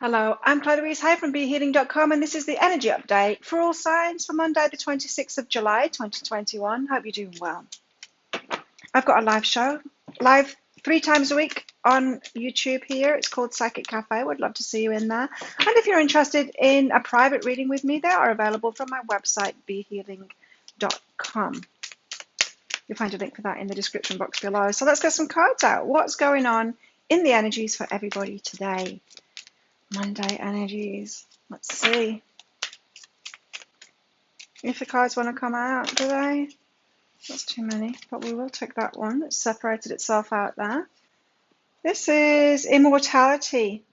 Hello, I'm Claire Louise Hay from BeHealing.com, and this is the energy update for all signs for Monday, the 26th of July, 2021. Hope you're doing well. I've got a live show, live 3 times a week on YouTube here. It's called Psychic Cafe. Would love to see you in there. And if you're interested in a private reading with me, they are available from my website, BeHealing.com. You'll find a link for that in the description box below. So let's get some cards out. What's going on in the energies for everybody today? Monday energies. Let's see if the cards want to come out. Do they? That's too many, but we will take that one. It's separated itself out there. This is Immortality.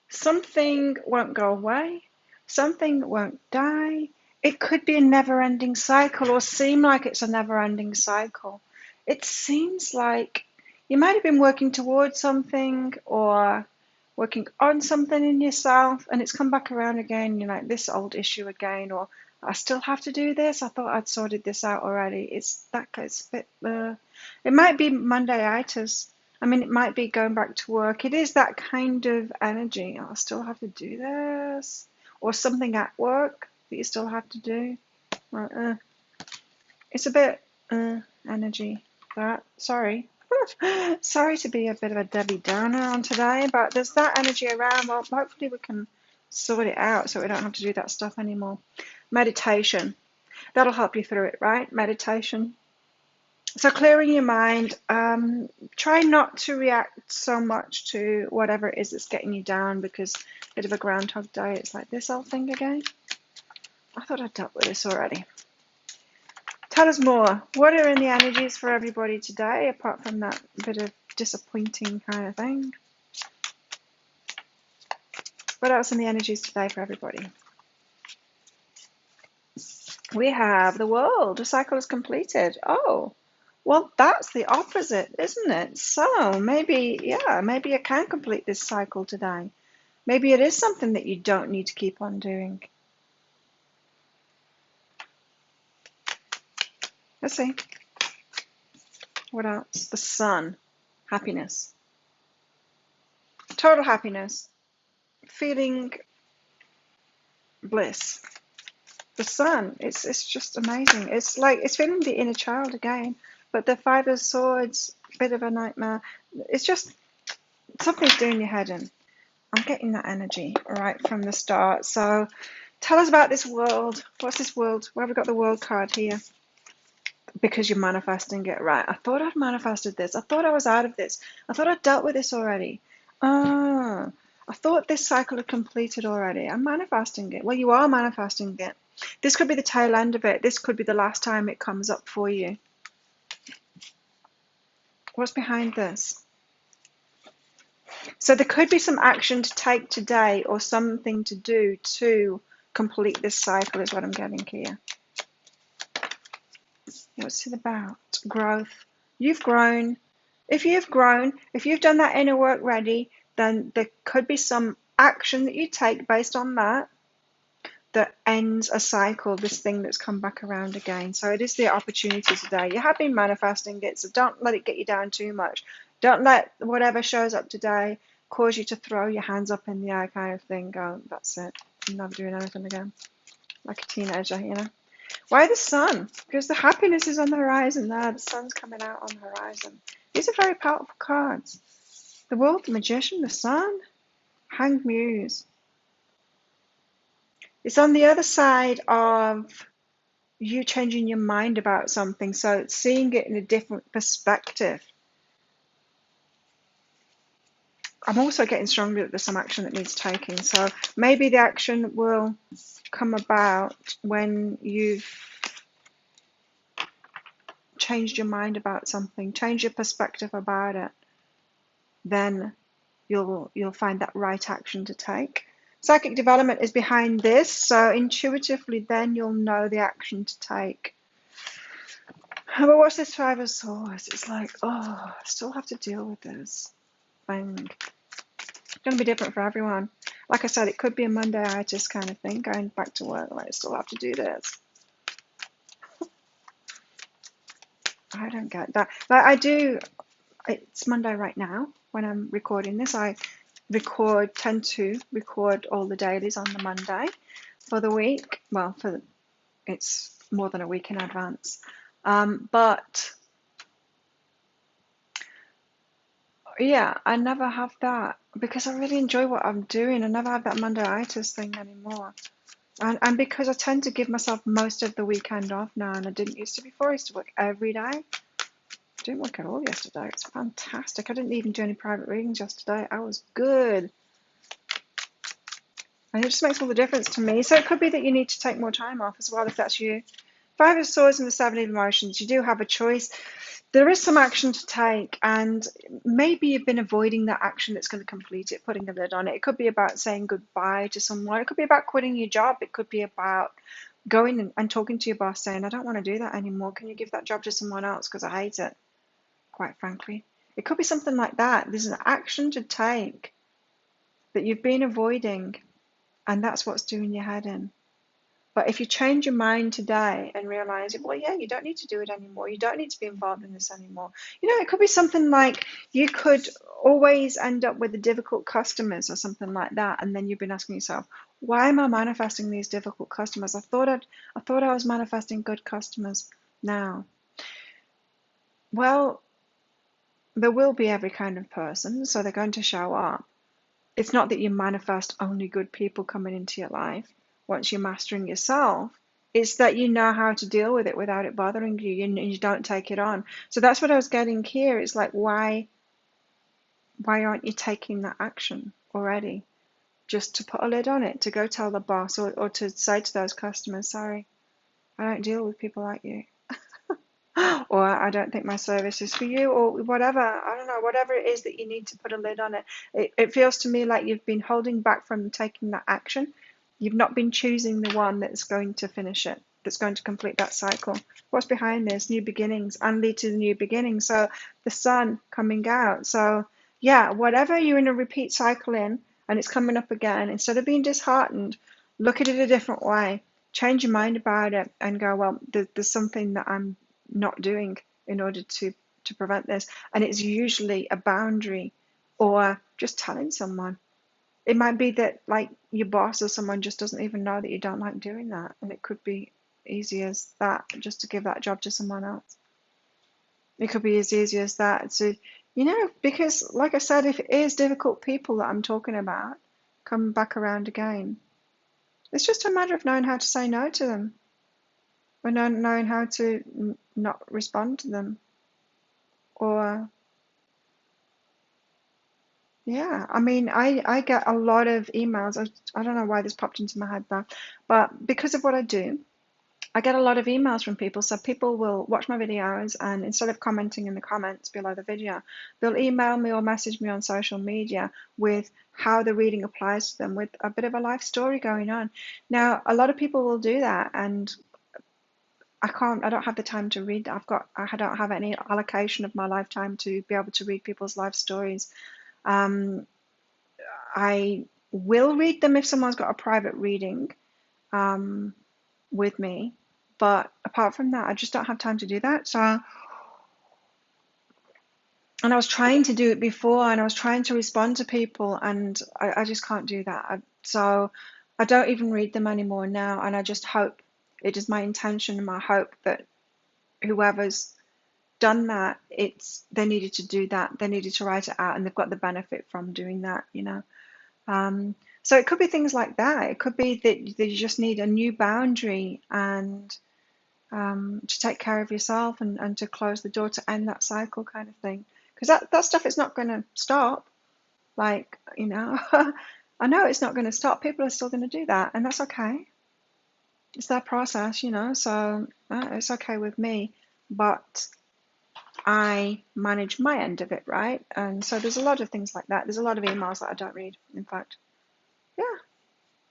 Something won't go away. Something won't die. It could be a never-ending cycle, or seem like it's a never-ending cycle. It seems like you might have been working towards something or working on something in yourself, and it's come back around again. You're like, this old issue again, or I still have to do this. I thought I'd sorted this out already. It's that it's a bit. It might be Mondayitis. I mean, it might be going back to work. It is that kind of energy. Oh, I still have to do this, or something at work that you still have to do. It's a bit energy. That sorry. Sorry to be a bit of a Debbie Downer on today, but there's that energy around. Well, hopefully we can sort it out so we don't have to do that stuff anymore. Meditation. That'll help you through it, right? Meditation. So clearing your mind. Try not to react so much to whatever it is that's getting you down, because a bit of a Groundhog Day. It's like this old thing again. I thought I'd dealt with this already. Tell us more. What are in the energies for everybody today, apart from that bit of disappointing kind of thing? What else in the energies today for everybody? We have the world. The cycle is completed. Oh, well, that's the opposite, isn't it? So maybe, yeah, maybe you can complete this cycle today. Maybe it is something that you don't need to keep on doing. Let's see. What else? The sun. Happiness. Total happiness. Feeling bliss. The sun. It's just amazing. It's like it's feeling the inner child again. But the Five of Swords, bit of a nightmare. It's just something's doing your head in. I'm getting that energy right from the start. So tell us about this world. What's this world? Where have we got the world card here? Because you're manifesting it, right? I thought I'd manifested this. I thought I was out of this. I thought I'd dealt with this already. I thought this cycle had completed already. I'm manifesting it. Well, you are manifesting it. This could be the tail end of it. This could be the last time it comes up for you. What's behind this? So there could be some action to take today, or something to do to complete this cycle, is what I'm getting here. What's it about? Growth. You've grown. If you've done that inner work ready, then there could be some action that you take based on that ends a cycle, this thing that's come back around again. So it is the opportunity today. You have been manifesting it, so don't let it get you down too much. Don't let whatever shows up today cause you to throw your hands up in the air kind of thing. Go, that's it. I'm never doing anything again. Like a teenager, you know. Why the sun? Because the happiness is on the horizon there. The sun's coming out on the horizon. These are very powerful cards. The world, the magician, the sun, hanged muse. It's on the other side of you changing your mind about something. So it's seeing it in a different perspective. I'm also getting strongly that there's some action that needs taking. So maybe the action will come about when you've changed your mind about something, change your perspective about it. Then you'll find that right action to take. Psychic development is behind this, so intuitively then you'll know the action to take. But what's this Five of Swords? It's like, oh, I still have to deal with this thing. It's going to be different for everyone. Like I said, it could be a Mondayitis kind of thing, going back to work, like I still have to do this. I don't get that. Like I do it's Monday right now when I'm recording this. I tend to record all the dailies on the Monday for the week. Well, it's more than a week in advance. But yeah, I never have that because I really enjoy what I'm doing. I never have that Mondayitis thing anymore. And because I tend to give myself most of the weekend off now, and I didn't used to before. I used to work every day. I didn't work at all yesterday. It's fantastic. I didn't even do any private readings yesterday. I was good. And it just makes all the difference to me. So it could be that you need to take more time off as well if that's you. Five of Swords and the Seven of Emotions. You do have a choice. There is some action to take, and maybe you've been avoiding that action that's going to complete it, putting a lid on it. It could be about saying goodbye to someone. It could be about quitting your job. It could be about going and talking to your boss saying, I don't want to do that anymore. Can you give that job to someone else because I hate it, quite frankly. It could be something like that. There's an action to take that you've been avoiding, and that's what's doing your head in. But if you change your mind today and realize, well, yeah, you don't need to do it anymore. You don't need to be involved in this anymore. It could be something like you could always end up with the difficult customers or something like that. And then you've been asking yourself, why am I manifesting these difficult customers? I thought I was manifesting good customers now. Well, there will be every kind of person, so they're going to show up. It's not that you manifest only good people coming into your life once you're mastering yourself. It's that you know how to deal with it without it bothering you, and you don't take it on. So that's what I was getting here. It's like, why aren't you taking that action already? Just to put a lid on it, to go tell the boss, or to say to those customers, sorry, I don't deal with people like you. Or I don't think my service is for you, or whatever. I don't know, whatever it is that you need to put a lid on it. It feels to me like you've been holding back from taking that action. You've not been choosing the one that's going to finish it, that's going to complete that cycle. What's behind this? New beginnings and lead to the new beginnings. So the sun coming out. So yeah, whatever you're in a repeat cycle in and it's coming up again, instead of being disheartened, look at it a different way. Change your mind about it and go, well, there's something that I'm not doing in order to prevent this. And it's usually a boundary or just telling someone. It might be that like your boss or someone just doesn't even know that you don't like doing that, and it could be easy as that, just to give that job to someone else. It could be as easy as that. So because like I said, if it is difficult people that I'm talking about come back around again, it's just a matter of knowing how to say no to them, or knowing how to not respond to them. Or yeah, I mean, I get a lot of emails. I don't know why this popped into my head though, but because of what I do, I get a lot of emails from people. So people will watch my videos, and instead of commenting in the comments below the video, they'll email me or message me on social media with how the reading applies to them, with a bit of a life story going on. Now, a lot of people will do that, and I don't have the time to read. I don't have any allocation of my lifetime to be able to read people's life stories. I will read them if someone's got a private reading with me, but apart from that, I just don't have time to do that. So, and I was trying to do it before, and I was trying to respond to people, and I just can't do that. So I don't even read them anymore now, and I just hope, it is my intention and my hope that whoever's done that, they needed to do that. They needed to write it out, and they've got the benefit from doing that, So it could be things like that. It could be that you just need a new boundary, and to take care of yourself, and to close the door, to end that cycle kind of thing. Because that stuff is not going to stop. Like, I know it's not going to stop. People are still going to do that, and that's okay. It's their process, so it's okay with me. But I manage my end of it, right? And so there's a lot of things like that. There's a lot of emails that I don't read, in fact. Yeah,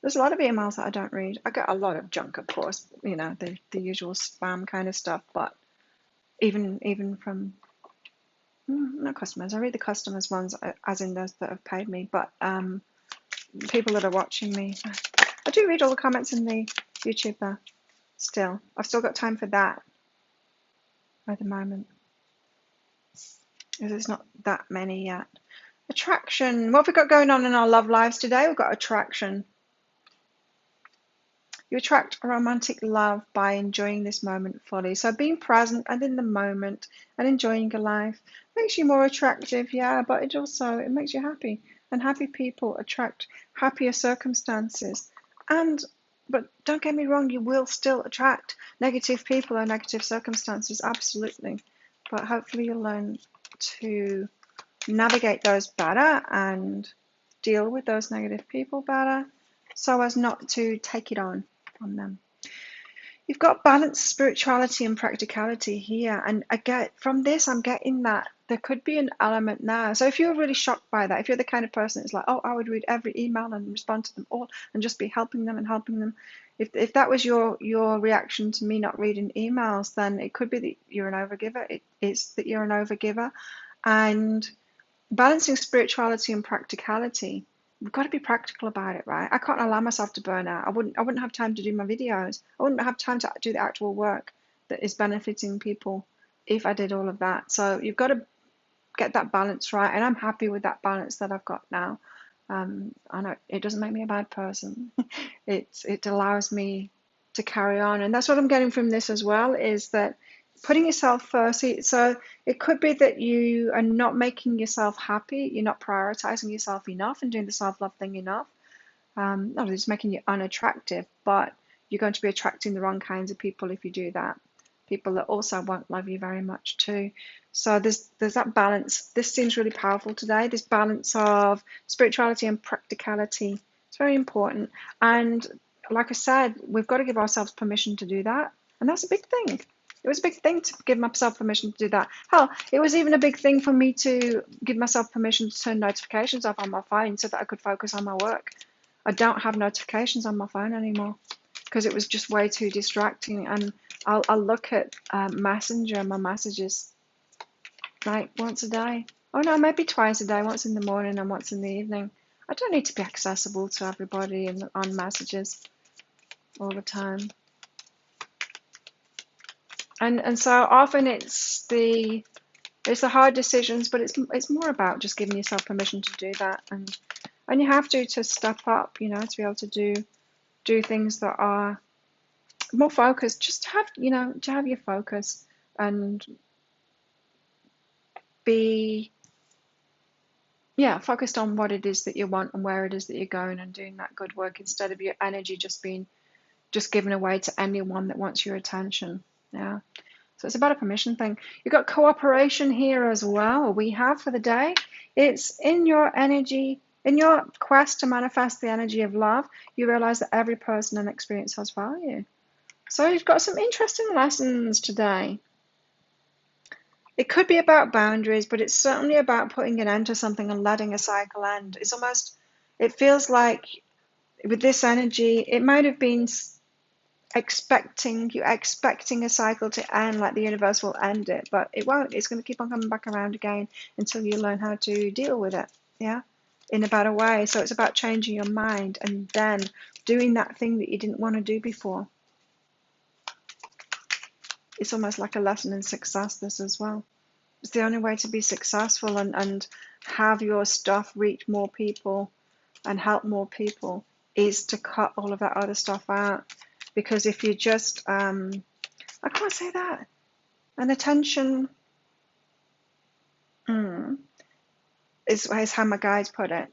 there's a lot of emails that I don't read. I get a lot of junk, of course, the usual spam kind of stuff, but even from not customers. I read the customers ones, as in those that have paid me, but people that are watching me. I do read all the comments in the YouTube there still. I've still got time for that at the moment. because there's not that many yet. Attraction. What have we got going on in our love lives today? We've got attraction. You attract romantic love by enjoying this moment fully. So being present and in the moment and enjoying your life makes you more attractive, yeah, but it makes you happy. And happy people attract happier circumstances. But don't get me wrong, you will still attract negative people or negative circumstances, absolutely. But hopefully you'll learn to navigate those better and deal with those negative people better so as not to take it on them. You've got balanced spirituality and practicality here, and I get from this, I'm getting that there could be an element now. So if you're really shocked by that, if you're the kind of person that's like, oh, I would read every email and respond to them all and just be helping them, if that was your reaction to me not reading emails, then it could be that you're an overgiver. It's that you're an overgiver, and balancing spirituality and practicality. We've got to be practical about it, right? I can't allow myself to burn out. I wouldn't have time to do my videos. I wouldn't have time to do the actual work that is benefiting people if I did all of that. So you've got to get that balance right, and I'm happy with that balance that I've got now. I know it doesn't make me a bad person. It allows me to carry on, and that's what I'm getting from this as well, is that putting yourself first. So it could be that you are not making yourself happy, you're not prioritizing yourself enough and doing the self-love thing enough. Not that it's making you unattractive, but you're going to be attracting the wrong kinds of people if you do that. People that also won't love you very much too. So there's that balance. This seems really powerful today, this balance of spirituality and practicality. It's very important. And like I said, we've got to give ourselves permission to do that. And that's a big thing. It was a big thing to give myself permission to do that. Hell, it was even a big thing for me to give myself permission to turn notifications off on my phone so that I could focus on my work. I don't have notifications on my phone anymore because it was just way too distracting. And I'll look at Messenger, my messages, like once a day. Oh no, maybe twice a day, once in the morning and once in the evening. I don't need to be accessible to everybody on messages all the time. And so often it's the hard decisions, but it's more about just giving yourself permission to do that, and you have to step up, to be able to do things that are more focused. Just to have your focus and be focused on what it is that you want and where it is that you're going, and doing that good work instead of your energy just given away to anyone that wants your attention. Yeah. So it's about a permission thing. You've got cooperation here as well. We have for the day. It's in your energy, in your quest to manifest the energy of love, you realize that every person and experience has value. So you've got some interesting lessons today. It could be about boundaries, but it's certainly about putting an end to something and letting a cycle end. It feels like with this energy, it might have been expecting a cycle to end, like the universe will end it, but it won't. It's going to keep on coming back around again until you learn how to deal with it, in a better way. So it's about changing your mind and then doing that thing that you didn't want to do before. It's almost like a lesson in success, this as well. It's the only way to be successful and have your stuff reach more people and help more people is to cut all of that other stuff out. Because if you just, I can't say that, an attention is how my guides put it.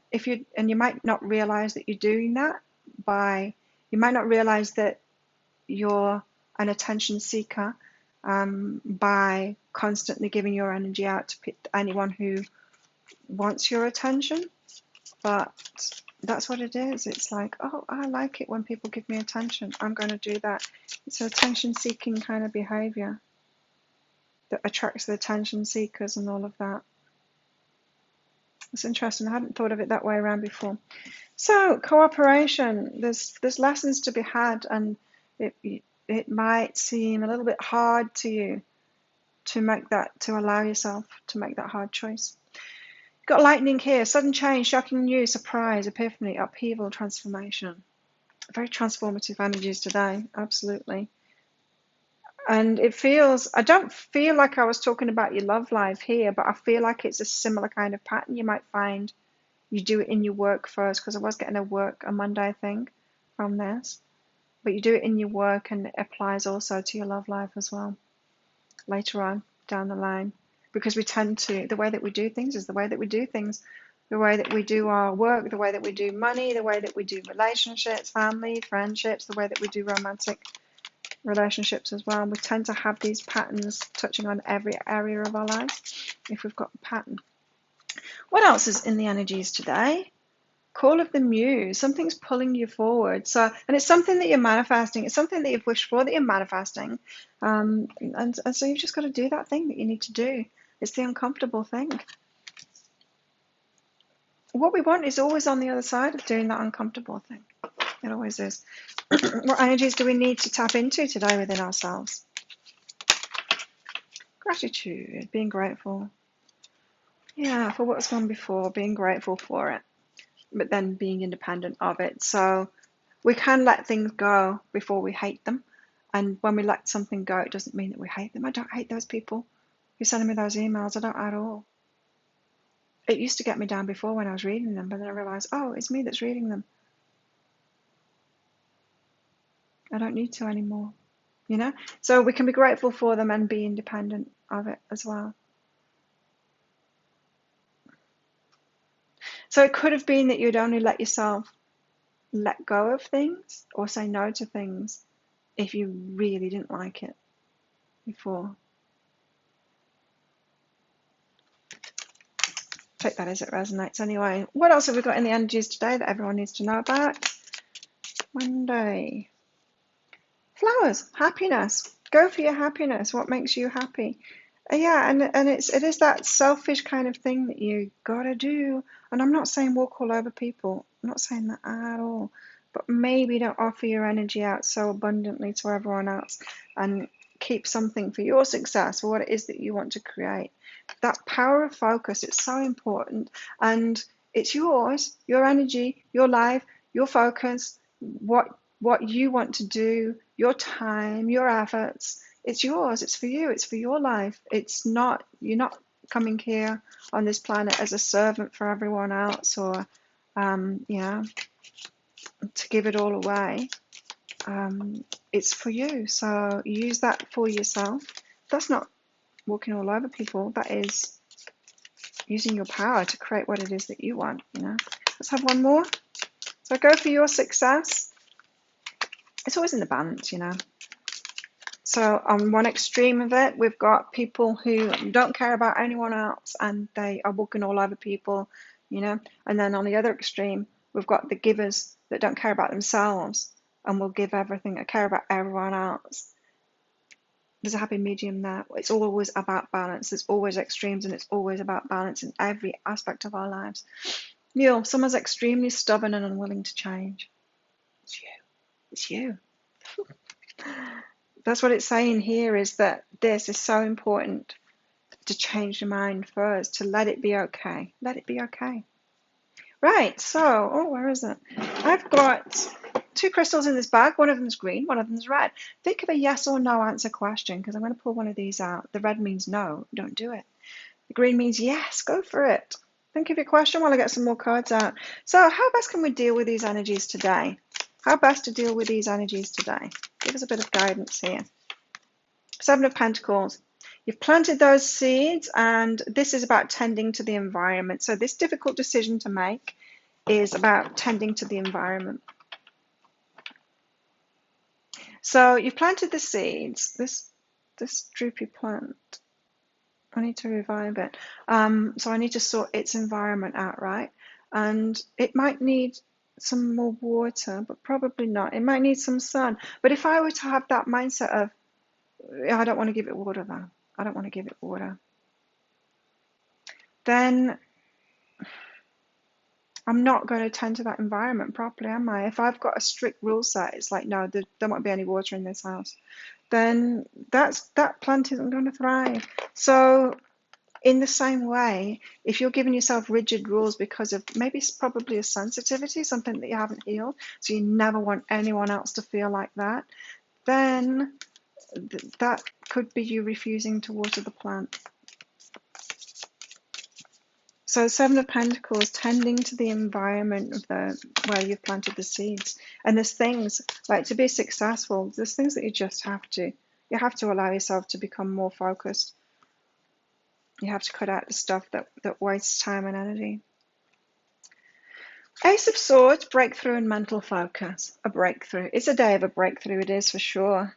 And you might not realize that you're doing that you might not realize that you're an attention seeker by constantly giving your energy out to anyone who wants your attention, but that's what it is. It's like, oh, I like it when people give me attention. I'm going to do that. It's an attention-seeking kind of behavior that attracts the attention seekers and all of that. It's interesting. I hadn't thought of it that way around before. So cooperation. There's lessons to be had, and it might seem a little bit hard to you to allow yourself to make that hard choice. Got lightning here, sudden change, shocking news, surprise, epiphany, upheaval, transformation. Very transformative energies today, absolutely. And it feels, I don't feel like I was talking about your love life here, but I feel like it's a similar kind of pattern you might find. You do it in your work first, because I was getting a Monday thing from this. But you do it in your work, and it applies also to your love life as well later on down the line. Because we tend to, the way that we do things is the way that we do things. The way that we do our work, the way that we do money, the way that we do relationships, family, friendships, the way that we do romantic relationships as well. We tend to have these patterns touching on every area of our lives if we've got a pattern. What else is in the energies today? Call of the muse. Something's pulling you forward. So, and it's something that you're manifesting. It's something that you've wished for that you're manifesting. And so you've just got to do that thing that you need to do. It's the uncomfortable thing. What we want is always on the other side of doing that uncomfortable thing. It always is. What energies do we need to tap into today within ourselves? Gratitude, being grateful. Yeah, for what's gone before, being grateful for it, but then being independent of it. So we can let things go before we hate them. And when we let something go, it doesn't mean that we hate them. I don't hate those people who sending me those emails. I don't at all. It used to get me down before when I was reading them, but then I realized, oh, it's me that's reading them. I don't need to anymore, you know? So we can be grateful for them and be independent of it as well. So it could have been that you'd only let yourself let go of things or say no to things if you really didn't like it before. Take that as it resonates anyway. What else have we got in the energies today that everyone needs to know about? Monday. Flowers, happiness. Go for your happiness. What makes you happy? Yeah, and it is that selfish kind of thing that you gotta do. And I'm not saying walk all over people. I'm not saying that at all. But maybe don't offer your energy out so abundantly to everyone else, and keep something for your success, for what it is that you want to create. That power of focus, it's so important. And it's yours, your energy, your life, your focus, what you want to do, your time, your efforts. It's yours, it's for you, it's for your life. It's not, you're not coming here on this planet as a servant for everyone else, or yeah, to give it all away. It's for you, so use that for yourself. That's not walking all over people, that is using your power to create what it is that you want, you know. Let's have one more. So go for your success. It's always in the balance, you know. So on one extreme of it, we've got people who don't care about anyone else and they are walking all over people, you know. And then on the other extreme, we've got the givers that don't care about themselves and will give everything, care about everyone else. There's a happy medium there. It's always about balance. There's always extremes, and it's always about balance in every aspect of our lives. Neil, someone's extremely stubborn and unwilling to change. It's you. It's you. That's what it's saying here, is that this is so important, to change your mind first, to let it be okay. Let it be okay. Right, so, oh, where is it? I've got 2 crystals in this bag. One of them's green, one of them's red. Think of a yes or no answer question, because I'm going to pull one of these out. The red means no, don't do it. The green means yes, go for it. Think of your question while I get some more cards out. So how best can we deal with these energies today? How best to deal with these energies today? Give us a bit of guidance here. 7 of Pentacles. You've planted those seeds, and this is about tending to the environment. So this difficult decision to make is about tending to the environment. So you've planted the seeds. This droopy plant, I need to revive it. So I need to sort its environment out, right? And it might need some more water, but probably not. It might need some sun. But if I were to have that mindset of, I don't want to give it water though, I don't want to give it water, then I'm not going to tend to that environment properly, am I? If I've got a strict rule set, it's like, no, there won't be any water in this house, then that plant isn't going to thrive. So in the same way, if you're giving yourself rigid rules because of maybe it's probably a sensitivity, something that you haven't healed, so you never want anyone else to feel like that, then that could be you refusing to water the plant. So Seven of Pentacles, tending to the environment of where you've planted the seeds. And there's things, like to be successful, there's things that you have to allow yourself to become more focused. You have to cut out the stuff that wastes time and energy. Ace of Swords, breakthrough and mental focus. A breakthrough. It's a day of a breakthrough, it is for sure.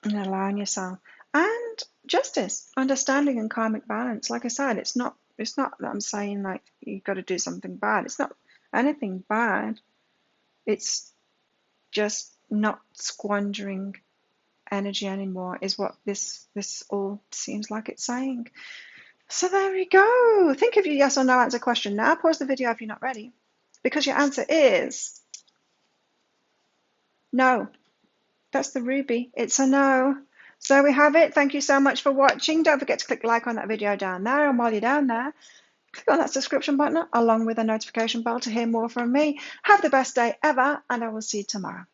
And allowing yourself. And justice, understanding and karmic balance. Like I said, it's not that I'm saying like you've got to do something bad. It's not anything bad. It's just not squandering energy anymore is what this all seems like it's saying. So there we go. Think of your yes or no answer question now. Pause the video if you're not ready, because your answer is no. That's the ruby. It's a no. So we have it. Thank you so much for watching. Don't forget to click like on that video down there. And while you're down there, click on that subscription button along with the notification bell to hear more from me. Have the best day ever, and I will see you tomorrow.